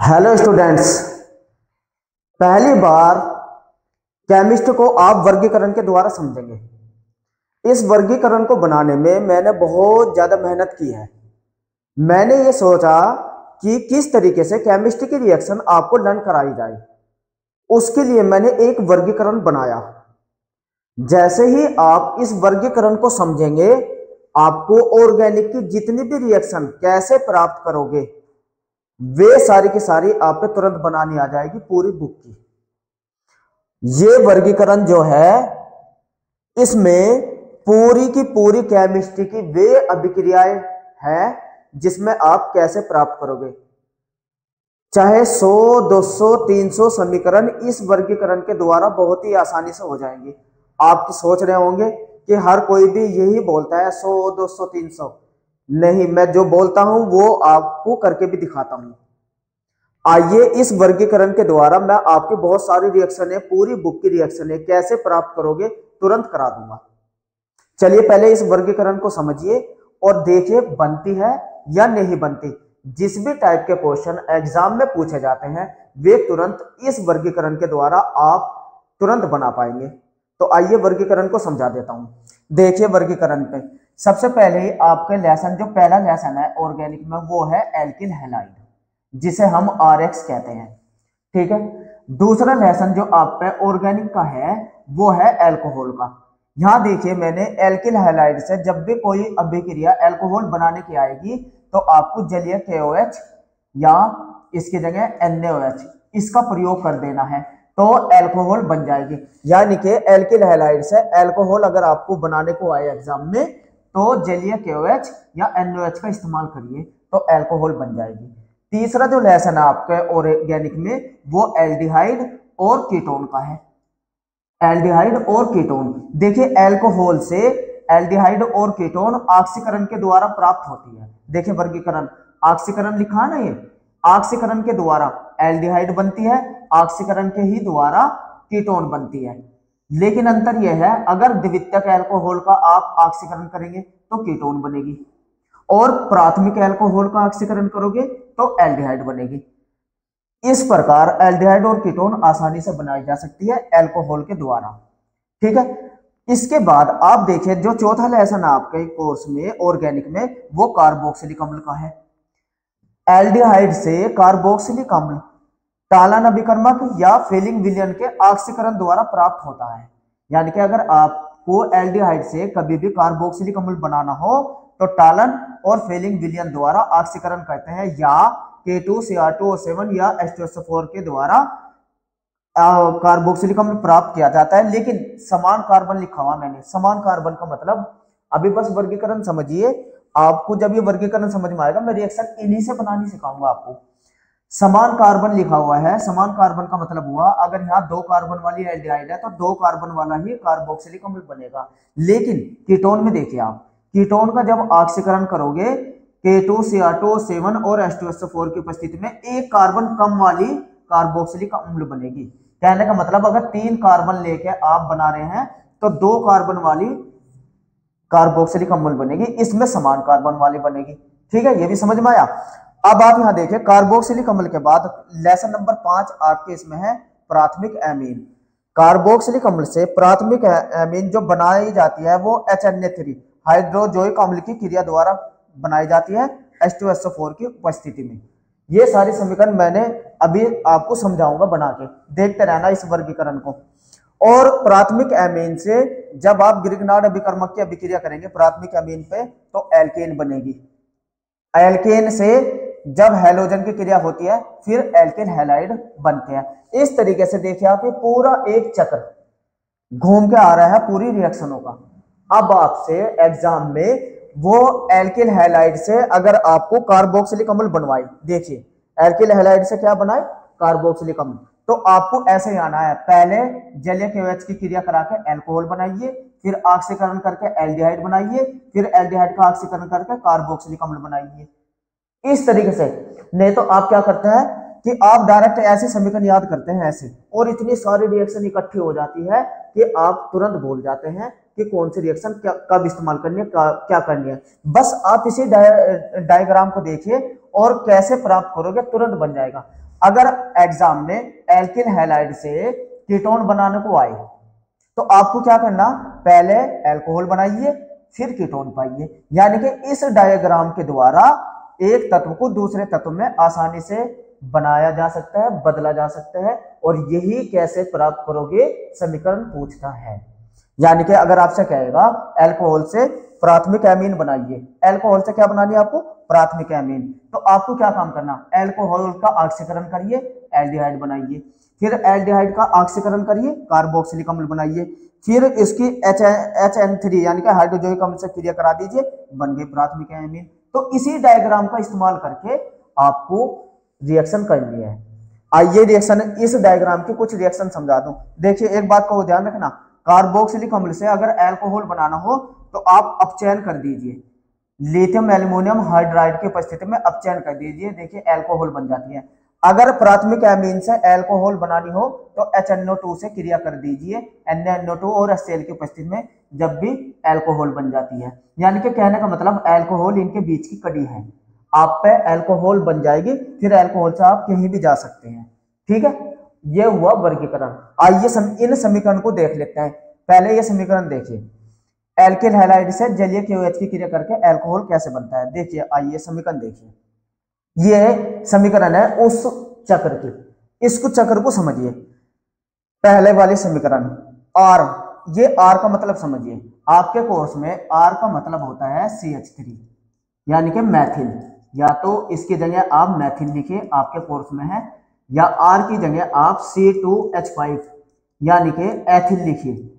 Hello students, पहली बार chemist को आप वर्गीकरण के द्वारा समझेंगे। इस वर्गीकरण को बनाने में मैंने बहुत ज़्यादा मेहनत की है। मैंने ये सोचा कि किस तरीके से केमिस्ट्री की रिएक्शन आपको लर्न कराई जाए। उसके लिए मैंने एक वर्गीकरण बनाया। जैसे ही आप इस वर्गीकरण को समझेंगे, आपको ऑर्गेनिक की जितनी भी रिएक्शन कैसे प्राप्त करोगे वे सारी की सारी आप पे तुरंत बनानी आ जाएगी पूरी बुक की। ये वर्गीकरण जो है, इसमें पूरी की पूरी केमिस्ट्री की वे अभिक्रियाएं हैं जिसमें आप कैसे प्राप्त करोगे। चाहे 100, 200, 300 समीकरण इस वर्गीकरण के द्वारा बहुत ही आसानी से हो जाएंगे। आप सोच रहे होंगे कि हर कोई भी यही बोलता है 100, 200, 300। नहीं, मैं जो बोलता हूं वो आपको करके भी दिखाता हूं। आइए इस वर्गीकरण के द्वारा मैं आपकी बहुत सारी रिएक्शन है, पूरी बुक की रिएक्शन है कैसे प्राप्त करोगे तुरंत करा दूंगा। चलिए पहले इस वर्गीकरण को समझिए और देखिए बनती है या नहीं बनती। जिस भी टाइप के क्वेश्चन एग्जाम में पूछे जाते हैं वे तुरंत इस वर्गीकरण के द्वारा आप तुरंत बना पाएंगे। तो आइए वर्गीकरण को समझा देता हूं। देखिए वर्गीकरण पे सबसे पहले आपके लेसन, जो पहला लेसन है ऑर्गेनिक में, वो है एल्किल हैलाइड, जिसे हम RX कहते हैं। ठीक है। दूसरा लेसन जो आप पे ऑर्गेनिक का है वो है एल्कोहल का। यहां देखिए मैंने एल्किल हैलाइड से जब भी कोई अभिक्रिया एल्कोहल बनाने की आएगी तो आपको जलीय KOH या इसकी जगह NaOH इसका प्रयोग कर देना है तो एल्कोहल बन जाएगी। यानी कि एल्किल हैलाइड से एल्कोहल अगर आपको बनाने को आए एग्जाम में तो जलीय KOH या NaOH का इस्तेमाल करिए तो एल्कोहल बन जाएगी। तीसरा जो लेसन है आपके ऑर्गेनिक में वो एल्डिहाइड और कीटोन का है। एल्डिहाइड और कीटोन, देखिए एल्कोहल से एल्डिहाइड और कीटोन ऑक्सीकरण के द्वारा प्राप्त होती है। देखिए वर्गीकरण ऑक्सीकरण लिखा है ना, ये ऑक्सीकरण के द्वारा एल्डिहाइड बनती है, ऑक्सीकरण के ही द्वारा कीटोन बनती है। लेकिन अंतर यह है, अगर द्वितीयक एल्कोहल का आप ऑक्सीकरण करेंगे तो कीटोन बनेगी और प्राथमिक एल्कोहल का ऑक्सीकरण करोगे तो एल्डिहाइड बनेगी। इस प्रकार एल्डिहाइड और कीटोन आसानी से बनाई जा सकती है एल्कोहल के द्वारा। ठीक है। इसके बाद आप देखिए जो चौथा लेसन है आपके कोर्स में ऑर्गेनिक में वो कार्बोक्सिलिक अम्ल का है। एल्डिहाइड से कार्बोक्सिलिक अम्ल टालन अभिकर्मक या फेलिंग विलयन के ऑक्सीकरण द्वारा प्राप्त होता है। यानी कि अगर आपको एल्डिहाइड से कभी भी कार्बोक्सिलिक अम्ल बनाना हो तो टालन और फेलिंग विलयन द्वारा ऑक्सीकरण करते हैं या K2Cr2O7 या H2SO4 के द्वारा कार्बोक्सिलिक अम्ल प्राप्त किया जाता है। लेकिन समान कार्बन लिखा हुआ मैंने, समान कार्बन का मतलब अभी बस वर्गीकरण समझिए। आपको जब ये वर्गीकरण समझ में आएगा मैं रिएक्शन इन्हीं से बनानी सिखाऊंगा आपको। समान कार्बन लिखा हुआ है, समान कार्बन का मतलब हुआ अगर यहाँ 2 कार्बन वाली एल्डिहाइड है तो 2 कार्बन वाला ही कार्बोक्सिलिक अम्ल बनेगा। लेकिन कीटोन में देखिए आप, कीटोन का जब ऑक्सीकरण करोगे K2Cr2O7 और H2SO4 की उपस्थिति में 1 कार्बन कम वाली कार्बोक्सिलिक अम्ल बनेगी। कहने का मतलब अगर 3 कार्बन लेके आप बना रहे हैं तो 2 कार्बन वाली कार्बोक्सिलिक अम्ल बनेगी, इसमें समान कार्बन वाली बनेगी। ठीक है, ये भी समझ में आया। अब आप यहां देखिए कार्बोक्सिलिक अम्ल के बाद लेसन नंबर 5 आपके इसमें है प्राथमिक एमीन। कार्बोक्सिलिक अम्ल से प्राथमिक एमीन जो बनाई जाती है वो HNA3 हाइड्रोजोइक अम्ल की क्रिया द्वारा बनाई जाती है H2SO4 की उपस्थिति में। ये सारी समीकरण मैंने अभी आपको समझाऊंगा बना के, देखते रहना इस वर्गीकरण को। और प्राथमिक एमीन से जब आप ग्रिग्नार्ड अभिकर्मक की अभिक्रिया करेंगे प्राथमिक एमीन पे तो एल्केन बनेगी। एल्केन से जब हैलोजन की क्रिया होती है फिर एल्केन हैलाइड बनते हैं। इस तरीके से देखिए आप, ये पूरा एक चक्र घूम के आ रहा है पूरी रिएक्शनों का। अब आपसे एग्जाम में वो एल्किल हैलाइड से अगर आपको कार्बोक्सिलिक अम्ल बनवाई, देखिए एल्किल हैलाइड से क्या बनाए कार्बोक्सिलिक अम्ल, तो आपको ऐसे ही आना है। पहले जलीय KOH की क्रिया करा के एल्कोहल बनाइए, फिर ऑक्सीकरण करके एल्डिहाइड बनाइए, फिर एल्डिहाइड का ऑक्सीकरण करके कार्बोक्सिलिक अम्ल बनाइए। इस तरीके से। नहीं तो आप क्या करते हैं कि आप डायरेक्ट ऐसे समीकरण याद करते हैं ऐसे, और इतनी सारी रिएक्शन इकट्ठी हो जाती है कि आप तुरंत भूल जाते हैं कि कौन सी रिएक्शन कब इस्तेमाल करनी है, क्या करनी है। बस आप इसी डायग्राम को देखिए और कैसे प्राप्त करोगे, तुरंत बन जाएगा। अगर एग्जाम में एल्किल हैलाइड से कीटोन बनाने को आए तो आपको क्या करना, पहले अल्कोहल बनाइए फिर कीटोन पाइए। यानी कि इस डायग्राम के द्वारा एक तत्व को दूसरे तत्व में आसानी से बनाया जा सकता है, बदला जा सकता है, और यही कैसे प्राप्त करोगे समीकरण पूछता है। यानी कि अगर आपसे कहेगा अल्कोहल से प्राथमिक एमीन बनाइए, अल्कोहल से क्या बनानी है आपको, प्राथमिक एमीन, तो आपको क्या काम करना, अल्कोहल का ऑक्सीकरण करिए, एल्डिहाइड बनाइए, फिर एल्डिहाइड का ऑक्सीकरण करिए, कार्बोक्सिलिक अम्ल बनाइए, फिर इसकी HN3 यानी कि हाइड्रोजोनिक अम्ल से क्रिया करा दीजिए, बन गई प्राथमिक एमीन। तो इसी डायग्राम का इस्तेमाल करके आपको रिएक्शन करनी है। आइए रिएक्शन, इस डायग्राम की कुछ रिएक्शन समझा दूं। देखिए एक बात को ध्यान रखना, कार्बोक्सिलिक अम्ल से अगर अल्कोहल बनाना हो तो आप अपचयन कर दीजिए, लिथियम एल्युमिनियम हाइड्राइड की उपस्थिति में अपचयन कर दीजिए, देखिए अल्कोहल बन जाती है। अगर प्राथमिक एमीन से अल्कोहल बनानी हो तो HNO2 से क्रिया कर दीजिए, NaNO2 और HCl की उपस्थिति में, जब भी अल्कोहल बन जाती है। यानी कि कहने का मतलब अल्कोहल इनके बीच की कड़ी है, आप पे अल्कोहल बन जाएगी, फिर अल्कोहल से आप कहीं भी जा सकते हैं। ठीक है, ये हुआ वर्गीकरण। आइए इन समीकरण को देख लेते हैं। पहले ये समीकरण देखिए, एल्किल हैलाइड से जलीय KOH की क्रिया करके अल्कोहल कैसे बनता है। देखिए आइए समीकरण देखिए, ये समीकरण है उस चक्र की, इसको चक्र को समझिए। पहले वाली समीकरण R, ये R का मतलब समझिए, आपके कोर्स में R का मतलब होता है CH3 यानी कि मैथिल, या तो इसकी जगह आप मैथिल लिखिए, आपके कोर्स में है, या R की जगह आप C2H5 यानी कि एथिल लिखिए,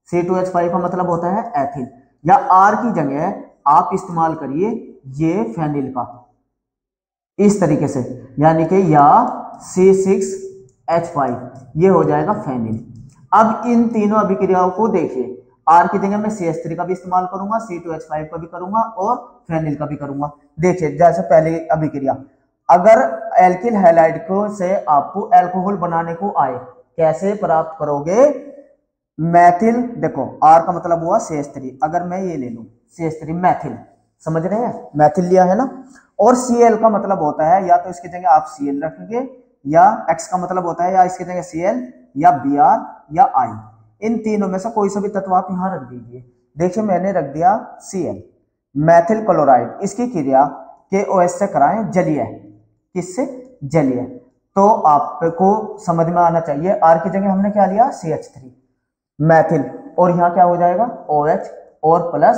C2H5 का मतलब होता है एथिल, या R की जगह आप इस्तेमाल करिए ये फेनिल का, इस तरीके से, यानी कि या C6H5, ये हो जाएगा फेनिल। अब इन तीनों अभिक्रियाओं को देखिए, R की जगह मैं CH3 का भी इस्तेमाल करूंगा, C2H5 का भी करूंगा और फेनिल का भी करूंगा। देखिए जैसे पहले अभिक्रिया, अगर एल्किल हैलाइड को से आपको अल्कोहल बनाने को आए, कैसे प्राप्त करोगे, मैथिल, देखो R का मतलब हुआ CH3, अगर मैं ये ले लूं CH3 मैथिल, समझ रहे हैं, मैथिल लिया है ना, और Cl का मतलब होता है, या तो इसकी जगह आप Cl रखेंगे, या X का मतलब होता है या इसकी जगह Cl या Br या I, इन तीनों में से कोई सा भी तत्व आप यहां रख दीजिए। देखिए मैंने रख दिया Cl, मैथिल क्लोराइड, इसकी क्रिया KOH से कराएं जलीय, किससे, जलीय, तो आपको समझ में आना चाहिए, R की जगह हमने क्या लिया CH3 मैथिल, और यहां क्या हो जाएगा OH और प्लस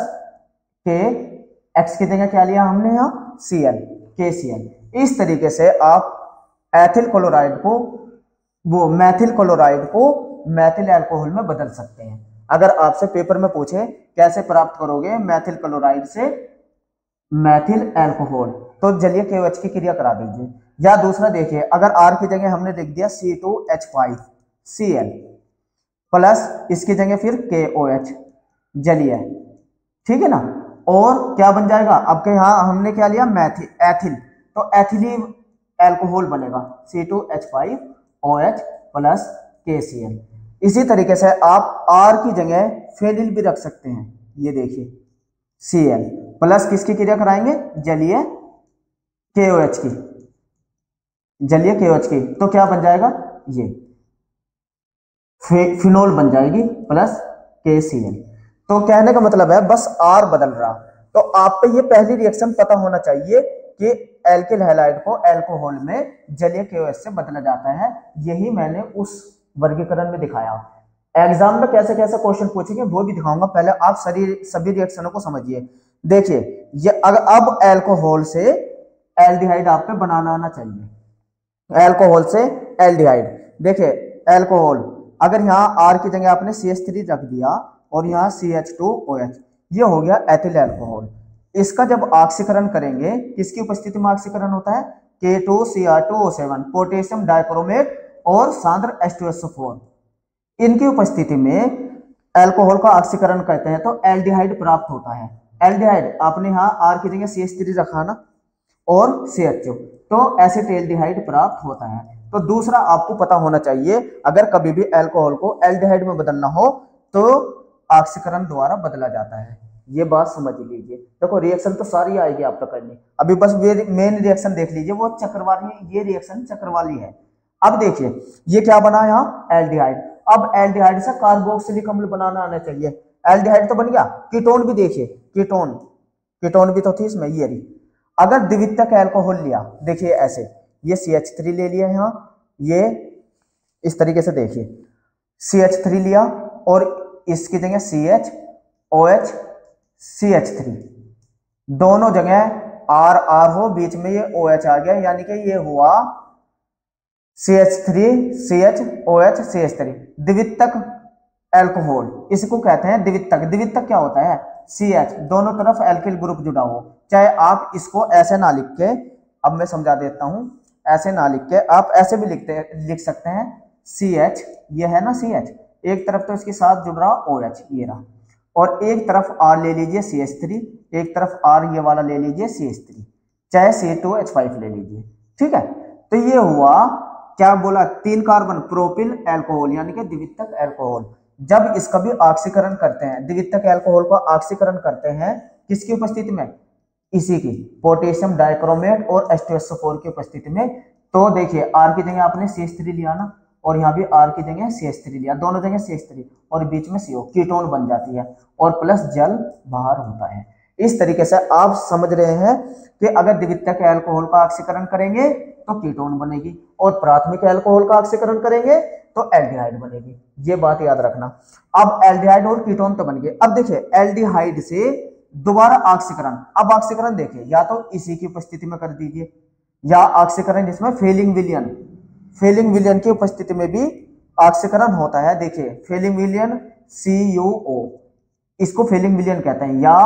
के, X की जगह क्या लिया हमने यहाँ Cl, KCl। इस तरीके से आप एथिल क्लोराइड को, वो मैथिल क्लोराइड को मैथिल अल्कोहल में बदल सकते हैं। अगर आपसे पेपर में पूछे कैसे प्राप्त करोगे मैथिल क्लोराइड से मैथिल अल्कोहल, तो जलीय KOH की क्रिया करा दीजिए। या दूसरा देखिए, अगर R की जगह हमने लिख दिया C2H5Cl प्लस इसकी जगह फिर KOH जलीय, ठीक है ना, और क्या बन जाएगा, अब के यहाँ हमने क्या लिया मैथिल, एथिल, तो एथिली अल्कोहल बनेगा C2H5OH प्लस KCl। इसी तरीके से आप R की जगह फेनिल भी रख सकते हैं, ये देखिए Cl प्लस किसकी क्रिया कराएंगे, जलीय KOH की, जलीय KOH की, तो क्या बन जाएगा, ये फिनोल बन जाएगी प्लस KCl। तो कहने का मतलब है बस R बदल रहा। तो आप पे ये पहली रिएक्शन पता होना चाहिए कि एल्किल हैलाइड को अल्कोहल में जलीय KOH से बदला जाता है, यही मैंने उस वर्गीकरण में दिखाया। एग्जाम में कैसे कैसे क्वेश्चन पूछेंगे वो भी दिखाऊंगा, पहले आप सभी रिएक्शनों को समझिए। देखिए ये अब अल्कोहल से एल्डिहाइड आप पे बनाना आना चाहिए, अल्कोहल से एल्डिहाइड। देखिए अल्कोहल, अगर यहाँ R की जगह आपने CH3 रख दिया और यहाँ CH2OH, ये हो गया एथिल अल्कोहल। इसका जब ऑक्सीकरण करेंगे, किसकी उपस्थिति में ऑक्सीकरण होता है, K2Cr2O7 पोटेशियम डाइक्रोमेट और सांद्र H2SO4, इनकी उपस्थिति में अल्कोहल का ऑक्सीकरण करते हैं तो एल्डिहाइड प्राप्त होता है। एल्डिहाइड आपने यहाँ R की जगह CH3 रखा ना और CH2, तो एसिटेल्डिहाइड प्राप्त होता है। तो दूसरा आपको पता होना चाहिए, अगर कभी भी अल्कोहल को एल्डिहाइड में बदलना हो तो ऑक्सीकरण द्वारा बदला जाता है। ये बात समझ लीजिए। देखो रिएक्शन तो सारी आएगी आप तक करनी, अभी बस मेन रिएक्शन देख लीजिए, वो चक्रवाली, ये रिएक्शन चक्रवाली है। अब देखिए ये क्या बना यहाँ एल्डिहाइड। अब एल्डिहाइड से कार्बोक्सिलिक अम्ल बनाना आना चाहिए। एल्डिहाइड तो बन गया, कीटोन भी देखिए, कीटोन, कीटोन भी तो थी इसमें, ये रही। अगर द्वितीयक अल्कोहल लिया, देखिए ऐसे, ये CH3 ले लिया यहाँ, ये इस तरीके से देखिए CH3 लिया और इसकी जगह CHOH CH3, दोनों जगह R हो, बीच में ये OH आ गया, यानी कि ये हुआ CH3 CHOH CH3 द्वितीयक अल्कोहल, इसको कहते हैं द्वितीयक। द्वितीयक क्या होता है, CH दोनों तरफ एल्किल ग्रुप जुड़ा हो। चाहे आप इसको ऐसे ना लिख के, अब मैं समझा देता हूं, ऐसे ना लिख के आप ऐसे भी लिख सकते हैं CH, ये है ना CH, एक तरफ तो इसके साथ जुड़ रहा OH, ये रहा, और एक तरफ R ले लीजिए CH3, एक तरफ R ये वाला ले लीजिए CH3, चाहे C2H5 ले लीजिए, ठीक है। तो ये हुआ क्या बोला, 3 कार्बन प्रोपिल अल्कोहल, यानी कि द्वितीयक अल्कोहल। जब इसका भी ऑक्सीकरण करते हैं, द्वितीयक अल्कोहल का ऑक्सीकरण करते हैं किसकी उपस्थिति में, इसी की पोटेशियम डाइक्रोमेट और H2SO4 की उपस्थिति में। तो देखिए R की जगह आपने CH3 लिया ना, और यहाँ भी R की जगह CH3 लिया, दोनों जगह CH3 और बीच में CO, कीटोन बन जाती है और प्लस जल बाहर होता है। इस तरीके से आप समझ रहे हैं कि अगर द्वितीयक अल्कोहल का ऑक्सीकरण करेंगे तो कीटोन बनेगी, और प्राथमिक अल्कोहल का ऑक्सीकरण करेंगे तो एल्डिहाइड बनेगी। ये बात याद रखना। अब एल्डिहाइड और कीटोन तो बन गए। अब देखिए एल्डिहाइड से दोबारा ऑक्सीकरण, अब ऑक्सीकरण देखिए, या तो इसी की उपस्थिति में कर दीजिए, या ऑक्सीकरण जिसमें फेलिंग विलियन, फेलिंग विलियन की उपस्थिति में भी ऑक्सीकरण होता है। देखिए फेलिंग विलियन CuO, इसको फेलिंग विलियन कहते हैं, या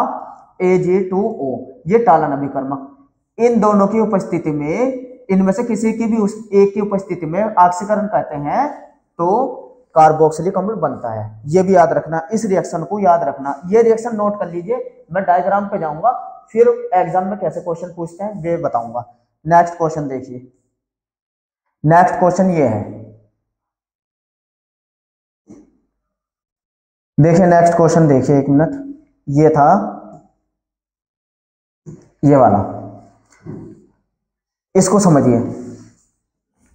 Ag2O, ये टालन अभिकर्मक। इन दोनों की उपस्थिति में, इनमें से किसी की भी उस एक की उपस्थिति में ऑक्सीकरण कहते हैं तो कार्बोक्सिलिक अम्ल बनता है। ये भी याद रखना, इस रिएक्शन को याद रखना। ये रिएक्शन नोट कर लीजिए, मैं डायग्राम पे जाऊंगा, फिर एग्जाम में कैसे क्वेश्चन पूछते हैं वे बताऊंगा। नेक्स्ट क्वेश्चन देखिए, नेक्स्ट क्वेश्चन ये है, देखिए नेक्स्ट क्वेश्चन देखिए, एक मिनट, ये था ये वाला, इसको समझिए।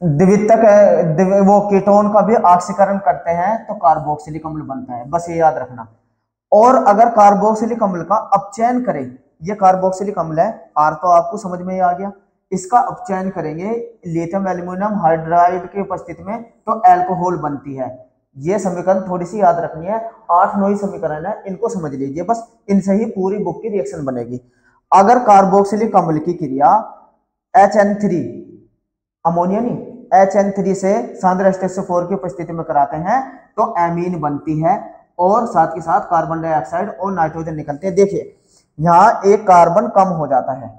द्वितीयक वो कीटोन का भी ऑक्सीकरण करते हैं तो कार्बोक्सिलिक अम्ल बनता है, बस ये याद रखना। और अगर कार्बोक्सिलिक अम्ल का अपचयन करें, ये कार्बोक्सिलिक अम्ल है, R तो आपको समझ में ही आ गया, इसका अपचयन करेंगे लिथियम एल्यूमिनियम हाइड्राइड की उपस्थिति में तो अल्कोहल बनती है। ये समीकरण थोड़ी सी याद रखनी है, 8-9 समीकरण है, इनको समझ लीजिए, बस इनसे ही पूरी बुक की रिएक्शन बनेगी। अगर कार्बोक्सिलिक अम्ल की क्रिया HN3, अमोनिया नहीं, HN3 से सांद्र H2SO4 की उपस्थिति में कराते हैं तो एमीन बनती है, और साथ के साथ कार्बन डाइऑक्साइड और नाइट्रोजन निकलते हैं। देखिए यहाँ एक कार्बन कम हो जाता है,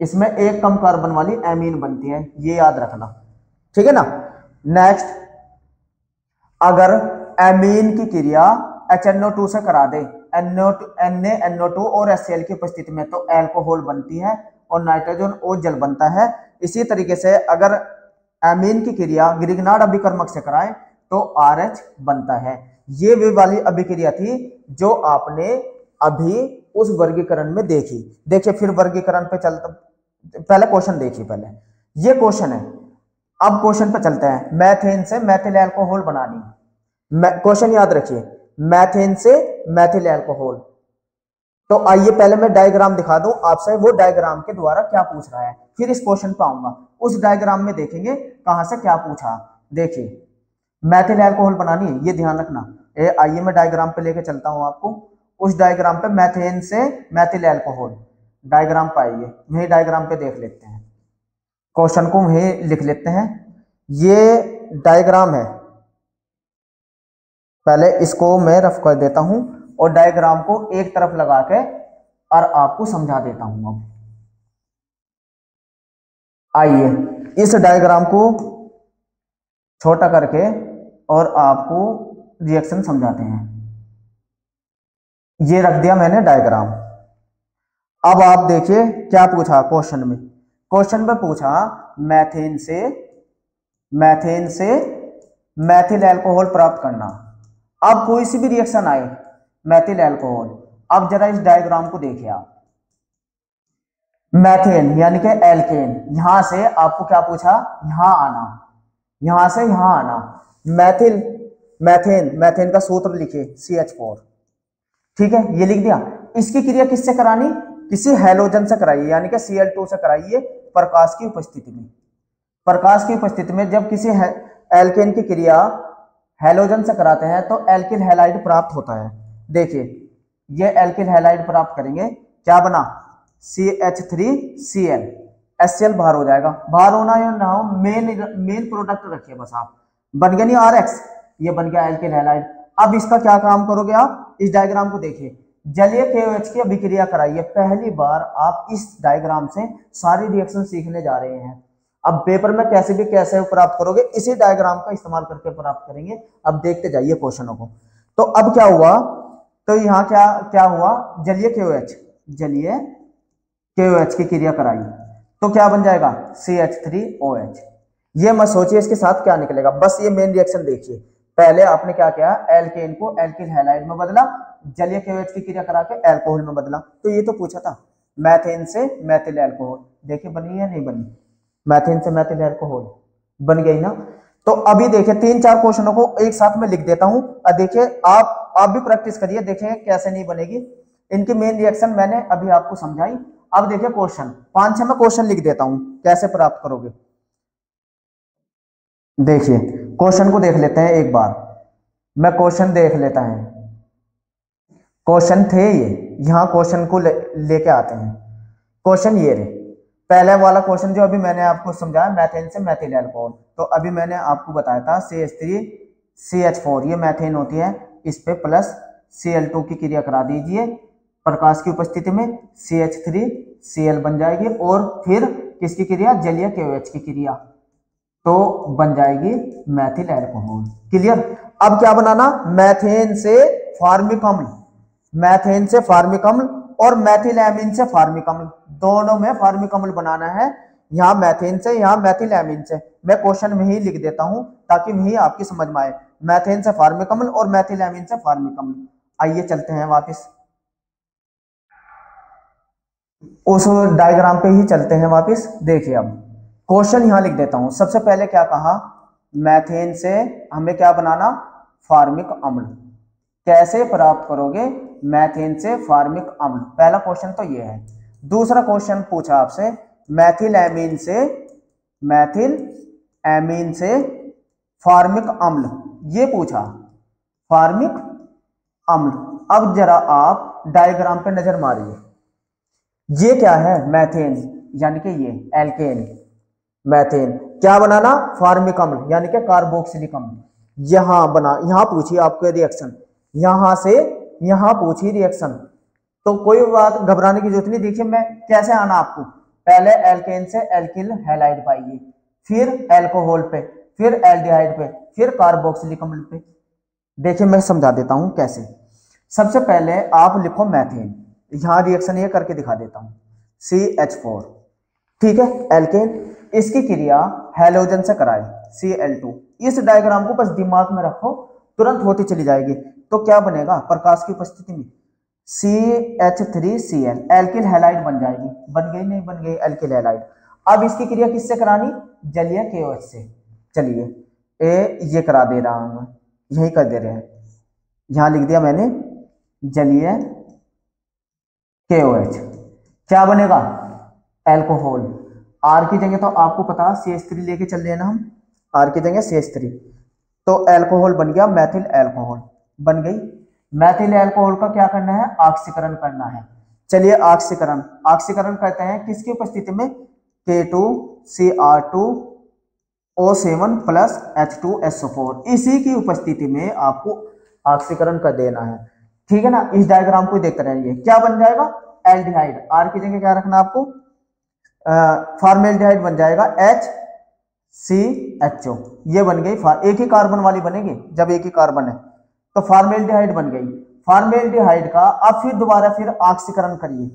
इसमें एक कम कार्बन वाली एमीन बनती है, ये याद रखना, ठीक है ना। नेक्स्ट, अगर एमीन की क्रिया HNO2 से करा दे, NaNO2 और HCl की उपस्थिति में, तो अल्कोहल बनती है और नाइट्रोजन और जल बनता है। इसी तरीके से अगर एमीन की क्रिया ग्रिग्नार्ड अभिकर्मक से कराएं तो RH बनता है। ये वे वाली अभिक्रिया थी जो आपने अभी उस वर्गीकरण में देखी। देखिए फिर वर्गीकरण पे चलता, पहले क्वेश्चन देखिए, पहले ये क्वेश्चन है, अब क्वेश्चन पे चलते हैं। मैथेन से मैथिल अल्कोहल बनानी, क्वेश्चन याद रखिए, मैथेन से मैथिल अल्कोहल। तो आइए पहले मैं डायग्राम दिखा दूं आपसे, वो डायग्राम के द्वारा क्या पूछ रहा है, फिर इस क्वेश्चन पे आऊंगा। उस डायग्राम में देखेंगे कहां से क्या पूछा। देखिए मैथिल अल्कोहल बनानी है, ये ध्यान रखना। आइए मैं डायग्राम पे लेके चलता हूं आपको, उस डायग्राम पे मैथेन से मैथिल अल्कोहल डायग्राम पे आइए, वही डायग्राम पे देख लेते हैं, क्वेश्चन को वही लिख लेते हैं। ये डायग्राम है, पहले इसको मैं रफ कर देता हूं और डायग्राम को एक तरफ लगा के और आपको समझा देता हूं। अब आइए इस डायग्राम को छोटा करके और आपको रिएक्शन समझाते हैं। ये रख दिया मैंने डायग्राम। अब आप देखिए क्या पूछा क्वेश्चन में, क्वेश्चन में पूछा मैथेन से मैथिल अल्कोहल प्राप्त करना। अब कोई सी भी रिएक्शन आए मैथिल अल्कोहल, अब जरा इस डायग्राम को देखिए आप, मैथेन यानी कि एल्केन, यहां से आपको क्या पूछा, यहां आना, यहां से यहां आना, मैथिल मैथेन, मैथेन का सूत्र लिखिए CH4, ठीक है, ये लिख दिया। इसकी क्रिया किससे करानी, किसी हैलोजन से कराइए, यानी कि Cl2 से कराइए प्रकाश की उपस्थिति में। प्रकाश की उपस्थिति में जब किसी एल्केन की क्रिया हैलोजन से कराते हैं तो एल्किल हैलाइड प्राप्त होता है। देखिए ये एल्किल हैलाइड प्राप्त करेंगे, क्या बना, CH3Cl, HCl बाहर हो जाएगा, बाहर होना या ना हो, मेन प्रोडक्ट रखिए बस आप, बन गया नहीं RX, ये बन गया एल्किल हैलाइड। अब इसका क्या काम करोगे आप, इस डायग्राम को देखिए, जलीय KOH की अभिक्रिया कराइए। पहली बार आप इस डायग्राम से सारी रिएक्शन सीखने जा रहे हैं। अब पेपर में कैसे भी कैसे प्राप्त करोगे, इसी डायग्राम का इस्तेमाल करके प्राप्त करेंगे। अब देखते जाइए क्वेश्चनों को। तो अब क्या हुआ, तो यहाँ क्या क्या हुआ, जलीय KOH की क्रिया कराई तो क्या बन जाएगा, CH3OH। ये मत सोचिए इसके साथ क्या निकलेगा, बस ये मेन रिएक्शन देखिए। पहले आपने क्या किया, एल्केन को एल्किल हैलाइड में बदला, जलीय KOH की क्रिया करा के एल्कोहल में बदला। तो ये तो पूछा था, मैथेन से मैथिल एल्कोहल, देखिए बनी या नहीं बनी, मैथेन से मैथिल एल्कोहल बन गई ना। तो अभी देखिए 3-4 क्वेश्चनों को एक साथ में लिख देता हूं, और देखिए आप भी प्रैक्टिस करिए, देखिए कैसे नहीं बनेगी। इनकी मेन रिएक्शन मैंने अभी आपको समझाई। अब देखिए क्वेश्चन 5-6 में क्वेश्चन लिख देता हूं, कैसे प्राप्त करोगे। देखिए क्वेश्चन को देख लेते हैं एक बार, मैं क्वेश्चन देख लेता है, क्वेश्चन थे ये, यहां क्वेश्चन को लेके आते हैं। क्वेश्चन ये रहे, पहले वाला क्वेश्चन जो अभी मैंने आपको समझाया, मैथेन से मैथिल एल्कोहल, तो अभी मैंने आपको बताया था CH3CH4, ये मैथेन होती है, इस पे प्लस Cl2 की क्रिया करा दीजिए, प्रकाश की उपस्थिति में CH3Cl बन जाएगी, और फिर किसकी क्रिया, जलीय KOH की क्रिया, तो बन जाएगी मैथिल एल्कोहल। क्लियर। अब क्या बनाना, मैथेन से फार्मिक अम्ल, मैथेन से फार्मिक अम्ल और मैथिल एमीन से फार्मिक अम्ल, दोनों में फार्मिक अम्ल बनाना है। यहां मैथेन से, यहां मैथिल एमीन से, मैं क्वेश्चन में ही लिख देता हूं ताकि वही आपकी समझ में आए, मैथेन से फार्मिक अम्ल और मैथिल एमीन से फार्मिक अम्ल। आइए चलते हैं वापस, उस डायग्राम पे ही चलते हैं वापस। देखिए अब क्वेश्चन यहां लिख देता हूं। सबसे पहले क्या कहा, मैथेन से हमें क्या बनाना, फार्मिक अम्ल। कैसे प्राप्त करोगे मैथेन से फार्मिक अम्ल, पहला क्वेश्चन तो ये है। दूसरा क्वेश्चन पूछा आपसे मैथिल एमीन से फार्मिक अम्ल, ये पूछा फार्मिक अम्ल। अब जरा आप डायग्राम पे नजर मारिए, ये क्या है, मैथेन यानी कि ये एल्केन, मैथेन क्या बनाना, फार्मिक अम्ल यानी कि कार्बोक्सिलिक अम्ल। यहां बना, यहां पूछी आपको रिएक्शन, यहां से यहां पूछी रिएक्शन, तो कोई बात घबराने की जरूरत नहीं। देखिए मैं कैसे आना आपको, पहले एल्केन से एल्किल हैलाइड पाइए, फिर एल्कोहल पे, फिर एल्डिहाइड पे, फिर कार्बोक्सिलिक अम्ल पे। देखिए मैं समझा देता हूं कैसे। सबसे पहले आप लिखो मैथेन, यहां रिएक्शन ये करके दिखा देता हूं, CH4, ठीक है, एल्केन, इसकी क्रिया हैलोजन से कराए Cl2। इस डायग्राम को बस दिमाग में रखो, तुरंत होती चली जाएगी। तो क्या बनेगा, प्रकाश की उपस्थिति में CH3Cl, एल्किल हैलाइड बन जाएगी, बन गई नहीं बन गई एल्किल हैलाइड। अब इसकी क्रिया किससे करानी, जलीय KOH से। चलिए ये करा दे रहा हूं, यही कर दे रहे हैं, यहां लिख दिया मैंने जलीय KOH, क्या बनेगा, एल्कोहल। R की जगह तो आपको पता CH3 लेके चल रहे हैं ना हम, R की जगह CH3, तो एल्कोहल बन गया, मैथिल एल्कोहल बन गई। मैथिल एल्कोहल का क्या करना है, ऑक्सीकरण करना है। चलिए ऑक्सीकरण करते हैं किसकी उपस्थिति में, K2Cr2O7 प्लस H2SO4, इसी की उपस्थिति में आपको ऑक्सीकरण कर देना है, ठीक है ना। इस डायग्राम को देखते रहिए, क्या बन जाएगा, एल्डिहाइड, R की जगह क्या रखना आपको, फॉर्मेल्डिहाइड बन जाएगा HCHO, ये बन गई, एक ही कार्बन वाली बनेगी, जब एक ही कार्बन है तो फॉर्मेल्डिहाइड बन गई। फॉर्मेल्डिहाइड का अब फिर दोबारा फिर ऑक्सीकरण करिए,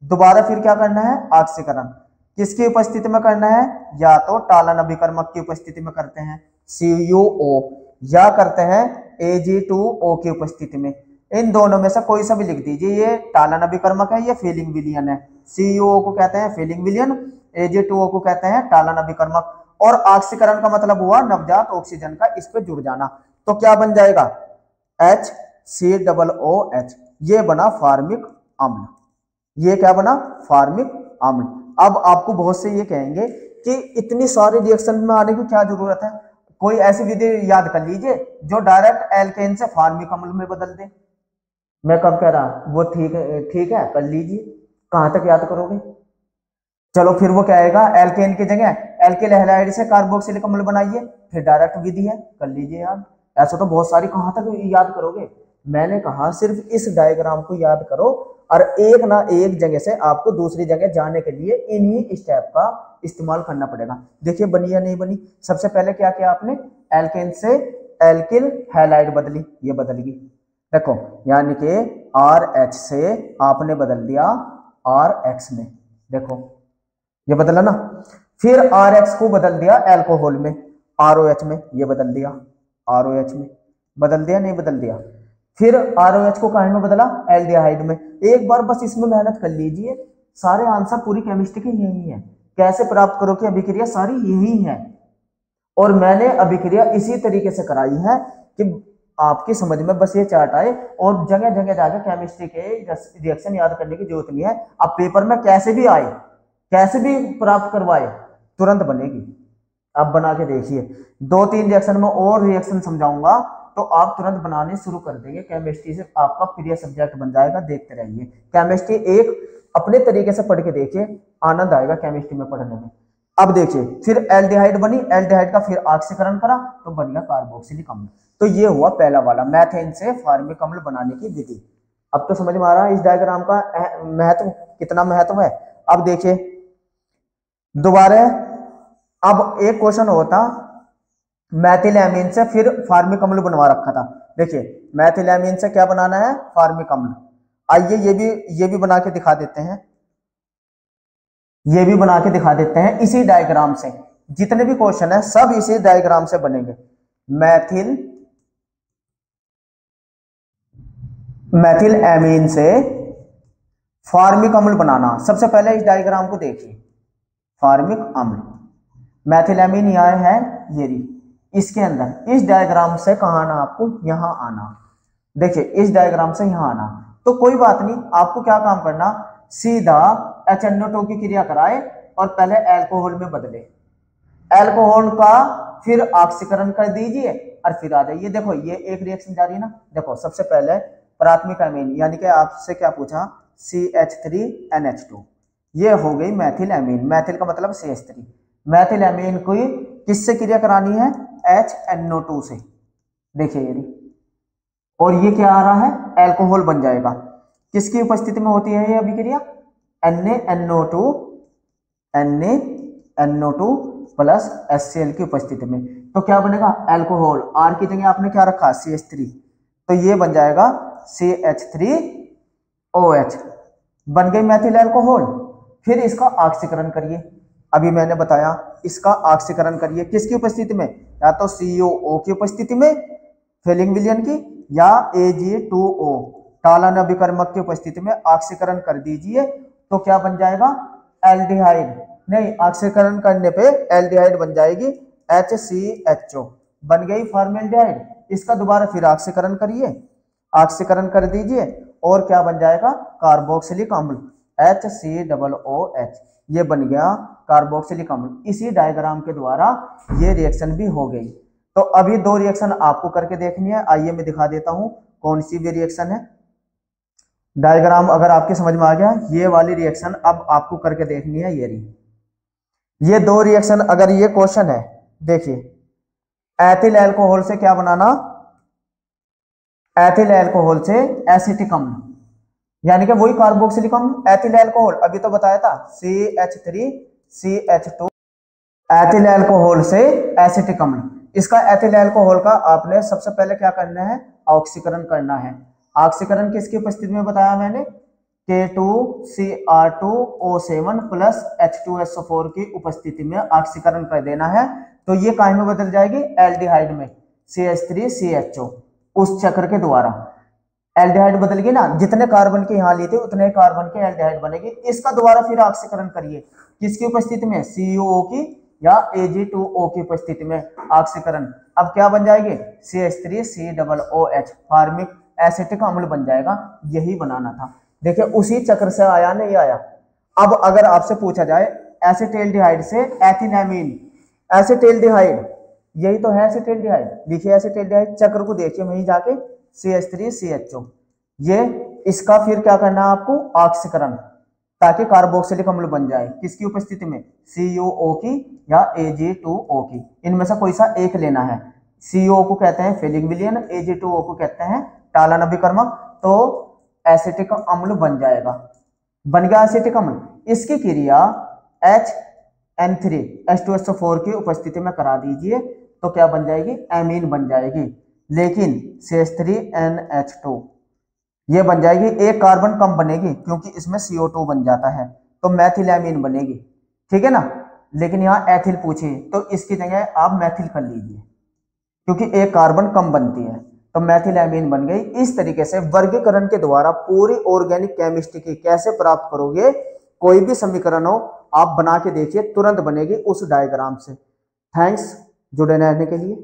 दोबारा फिर क्या करना है, ऑक्सीकरण किसकी उपस्थिति में करना है, या तो टालन अभिकर्मक की उपस्थिति में करते हैं CuO, या करते हैं Ag2O की उपस्थिति में। इन दोनों में से कोई सा भी लिख दीजिए। ये टालन अभिकर्मक है, ये फीलिंग विलियन है। सीओ को कहते हैं फीलिंग विलियन, AgO को कहते हैं टालन अभिकर्मक। और ऑक्सीकरण का मतलब हुआ नवजात ऑक्सीजन का इस पे जुड़ जाना। तो क्या बन जाएगा HCOOH, ये बना फार्मिक अम्ल। ये क्या बना फार्मिक अम्ल। अब आपको बहुत से ये कहेंगे कि इतनी सारी रिएक्शन में आने की क्या जरूरत है, कोई ऐसी विधि याद कर लीजिए जो डायरेक्ट एल्केन से फार्मिक अम्ल में बदल दे। मैं कब कह रहा वो ठीक है कर लीजिए, कहां तक याद करोगे। चलो फिर वो क्या आएगा, एल्केन की जगह एल्किल हैलाइड से कार्बोक्सिलिक अम्ल बनाइए, फिर डायरेक्ट विधि है कर लीजिए याद। ऐसा तो बहुत सारी कहां तक याद करोगे। मैंने कहा सिर्फ इस डायग्राम को याद करो और एक ना एक जगह से आपको दूसरी जगह जाने के लिए इन्हीं स्टेप का इस्तेमाल करना पड़ेगा। देखिए बनी या नहीं बनी। सबसे पहले क्या किया आपने, एल्केन से एल्किल हैलाइड बदली, ये बदल गई देखो, यानी कि RH से आपने बदल दिया RH में, देखो ये बदला ना। फिर RH को बदल दिया एल्कोहल में, ROH में, ये बदल दिया ROH में, बदल दिया नहीं बदल दिया। फिर ROH को कहां में बदला, एल्डिहाइड में। एक बार बस इसमें मेहनत कर लीजिए, सारे आंसर पूरी केमिस्ट्री के यही है। कैसे प्राप्त करो कि अभिक्रिया सारी यही है, और मैंने अभिक्रिया इसी तरीके से कराई है कि आपकी समझ में बस ये चार्ट आए, और जगह जगह जाकर केमिस्ट्री के रिएक्शन याद करने की जरूरत नहीं है। अब पेपर में कैसे भी आए, कैसे भी प्राप्त करवाए, तुरंत बनेगी। अब बना के देखिए, 2-3 रिएक्शन में और रिएक्शन समझाऊंगा तो आप तुरंत बनाने शुरू कर देंगे। केमिस्ट्री से आपका प्रिय सब्जेक्ट बन जाएगा, देखते रहिए। केमिस्ट्री एक अपने तरीके से पढ़ के देखिए, आनंद आएगा केमिस्ट्री में पढ़ने में। अब देखिए फिर एल्डिहाइड बनी, एल्डिहाइड का फिर ऑक्सीकरण करा तो बन गया कार्बोक्सिलिक अम्ल। तो ये हुआ पहला वाला, मैथेन से फार्मिक अम्ल बनाने की विधि। अब तो समझ में आ रहा है इस डायग्राम का महत्व, कितना महत्व है। अब देखिए दोबारा, अब एक क्वेश्चन होता मैथिलएमीन से फिर फार्मिक अम्ल बनवा रखा था। देखिए मैथिलएमीन से क्या बनाना है, फार्मिक अम्ल। आइए ये भी बना के दिखा देते हैं, ये भी बना के दिखा देते हैं इसी डायग्राम से। जितने भी क्वेश्चन है सब इसी डायग्राम से बनेंगे। मैथिलएमीन से फार्मिक अम्ल बनाना। सबसे पहले इस डायग्राम को देखिए, फार्मिक अम्ल, मैथिलएमीन यहाँ है, ये रही इसके अंदर। इस डायग्राम से कहाँ आना आपको, यहां आना। देखिए इस डायग्राम से यहां आना। तो कोई बात नहीं, आपको क्या काम करना, सीधा HNO2 की क्रिया कराए और पहले अल्कोहल में बदले, अल्कोहल का फिर ऑक्सीकरण कर दीजिए और फिर आ जाइए। देखो ये एक रिएक्शन जारी है ना। देखो सबसे पहले प्राथमिक अमीन, यानी कि आपसे क्या पूछा, CH3NH2, ये हो गई मैथिलएमीन। मैथिल का मतलब CH3। मैथिलएमीन को किससे क्रिया करानी है, HNO2 से। देखिए ये, और ये क्या आ रहा है, अल्कोहल बन जाएगा। किसकी उपस्थिति में होती है ये अभिक्रिया, NaNO2 प्लस HCl की उपस्थिति में। तो क्या बनेगा, अल्कोहल। R की जगह आपने क्या रखा, CH3, तो ये बन जाएगा CH3OH, बन गई मैथिल अल्कोहल। फिर इसका ऑक्सीकरण करिए, अभी मैंने बताया इसका ऑक्सीकरण करिए किसकी उपस्थिति में, या तो COO की उपस्थिति में फीलिंग विलियन की, या Ag2O टालन अभिकर्मक की उपस्थिति में ऑक्सीकरण कर दीजिए। तो क्या बन जाएगा, एल्डिहाइड, नहीं ऑक्सीकरण करने पे एल्डिहाइड बन जाएगी, HCHO बन गई फॉर्मेल्डिहाइड। इसका दोबारा फिर ऑक्सीकरण करिए, ऑक्सीकरण कर दीजिए और क्या बन जाएगा, कार्बोक्सिलिक अम्ल, HCOOH, ये बन गया कार्बोक्सिलिक अम्ल। इसी डायग्राम के द्वारा ये रिएक्शन भी हो गई। तो अभी 2 रिएक्शन आपको करके देखनी है। आइए मैं दिखा देता हूं कौन सी भी रिएक्शन है। डायग्राम अगर आपके समझ में आ गया, ये वाली रिएक्शन अब आपको करके देखनी है। ये रही, ये 2 रिएक्शन। अगर ये क्वेश्चन है, देखिए एथिल अल्कोहल से क्या बनाना, एथिल अल्कोहल से एसिटिक अम्ल, यानी कि वही कार्बोक्सिलिक अम्ल एथिल अल्कोहल, अभी तो बताया था CH3CH2, एथिल अल्कोहल से एसिटिक अम्ल। इसका एथिल अल्कोहल का आपने सबसे पहले क्या करना है, ऑक्सीकरण करना है। ऑक्सीकरण किसकी उपस्थिति में बताया मैंने, K2Cr2O7 प्लस H2SO4 की उपस्थिति में ऑक्सीकरण कर देना है। तो ये काहे में बदल जाएगी, एल्डिहाइड में, CH3CHO, उस चक्र के द्वारा। एल्डिहाइड बदल गई ना, जितने कार्बन के यहाँ लिए थे उतने कार्बन के एल्डिहाइड बनेगी। इसका दोबारा फिर ऑक्सीकरण करिए, किसकी उपस्थिति में, CuO की या Ag2O की उपस्थिति में ऑक्सीकरण। अब क्या बन जाएगी, CH3COOH, फार्मिक एसिटिक अम्ल बन जाएगा। यही बनाना था। देखिए उसी चक्र से आया नहीं आया। अब अगर आपसे पूछा जाए एसिटाल्डिहाइड से एथिलामीन, एसिटाल्डिहाइड यही तो है एसिटाल्डिहाइड, लिखिए एसिटाल्डिहाइड, चक्र को देखिए वहीं जाके CH3CHO। ये इसका फिर क्या करना है आपको, ऑक्सीकरण, ताकि कार्बोक्सिलिक अम्ल बन जाए। किसकी उपस्थिति में, CuO की या Ag2O की, इनमें से कोई सा एक लेना है। CO को कहते हैं फेलिक विलयन, Ag2O को कहते हैं टालन अभिकर्मक। तो एसिटिक अम्ल बन जाएगा, बन गया एसिटिक अम्ल। इसकी क्रिया HN3 H2SO4 की उपस्थिति में करा दीजिए तो क्या बन जाएगी, एमीन बन जाएगी। लेकिन CH3NH2 ये बन जाएगी, एक कार्बन कम बनेगी क्योंकि इसमें CO2 बन जाता है, तो मैथिलएमीन बनेगी। ठीक है ना। लेकिन यहाँ एथिल पूछे तो इसकी जगह आप मैथिल कर लीजिए क्योंकि एक कार्बन कम बनती है, तो मैथिलएमीन बन गई। इस तरीके से वर्गीकरण के द्वारा पूरी ऑर्गेनिक केमिस्ट्री की कैसे प्राप्त करोगे, कोई भी समीकरण हो आप बना के देखिए, तुरंत बनेगी उस डायग्राम से। थैंक्स जुड़े रहने के लिए।